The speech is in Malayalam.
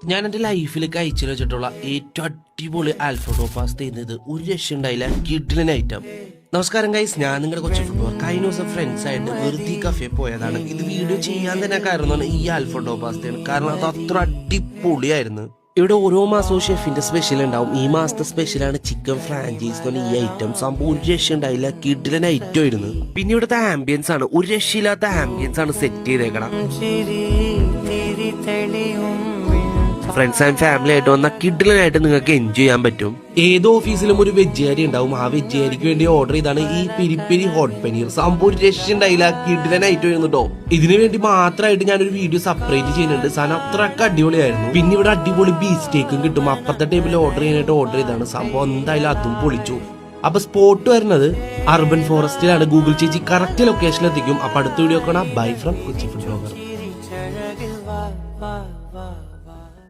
ഞാൻ എന്റെ ലൈഫിൽ കഴിച്ചു വെച്ചിട്ടുള്ള ഏറ്റവും അടിപൊളി ആൽഫ്രഡോ പാസ്ത ചെയ്യുന്നത് ഒരു രക്ഷ ഉണ്ടായില്ല. കിഡ്ലൻ ഐറ്റം. നമസ്കാരം ഗൈസ്, ഞാൻ നിങ്ങളുടെ കൊച്ചു ഫുട്ബോൾ. കഴിഞ്ഞ ദിവസം ഫ്രണ്ട്സ് ആയിട്ട് വെറുതെ കഫേ പോയതാണ്. ഇത് വീഡിയോ ചെയ്യാൻ തന്നെ കാരണം ഈ ആൽഫ്രഡോ പാസ്തയാണ്. കാരണം അത് അത്ര അടിപൊളിയായിരുന്നു. ഇവിടെ ഓരോ മാസവും ഷെഫിന്റെ സ്പെഷ്യൽ ഉണ്ടാവും. ഈ മാസത്തെ സ്പെഷ്യലാണ് ചിക്കൻ ഫ്രാഞ്ചൈസ് എന്ന് ഈ ഐറ്റം. സംഭവം ഒരു രക്ഷ ഉണ്ടായില്ല, കിഡ്ലൻ ഐറ്റം ആയിരുന്നു. പിന്നെ ഇവിടുത്തെ ആംബിയൻസ് ആണ്, ഒരു രക്ഷയില്ലാത്ത ആംബിയൻസ് ആണ് സെറ്റ് ചെയ്തേക്കണം. ഫ്രണ്ട്സ് ആൻഡ് ഫാമിലി ആയിട്ട് വന്ന കിഡ്ലനായിട്ട് നിങ്ങൾക്ക് എൻജോയ് ചെയ്യാൻ പറ്റും. ഏത് ഓഫീസിലും ഒരു വെജുകാരി ഉണ്ടാവും. ആ വെജുകാരിക്ക് വേണ്ടി ഓർഡർ ചെയ്താണ് ഈ പിരി ഹോട്ട് പനീർ. സംഭവം ഒരു രക്ഷ ഉണ്ടായില്ല, കിഡ്ലനായിട്ട് വരുന്നുണ്ടോ. ഇതിനു വേണ്ടി മാത്രമായിട്ട് ഞാനൊരു വീഡിയോ സെപ്പറേറ്റ് ചെയ്യുന്നുണ്ട്. സാധനം അത്രയൊക്കെ അടിപൊളിയായിരുന്നു. പിന്നെ ഇവിടെ അടിപൊളി ബീഫ് സ്റ്റേക്കും കിട്ടും. അപ്പുറത്തെ ടേബിൾ ഓർഡർ ചെയ്യാനായിട്ട് ഓർഡർ ചെയ്താണ്. സംഭവം എന്തായാലും അതും പൊളിച്ചു. അപ്പൊ സ്പോട്ട് വരുന്നത് അർബൻ ഫോറസ്റ്റിലാണ്. ഗൂഗിൾ ചേച്ചി കറക്റ്റ് ലൊക്കേഷൻ എത്തിക്കും. അപ്പൊ അടുത്ത വീഡിയോ കാണാം. Bye from Kochi food blogger.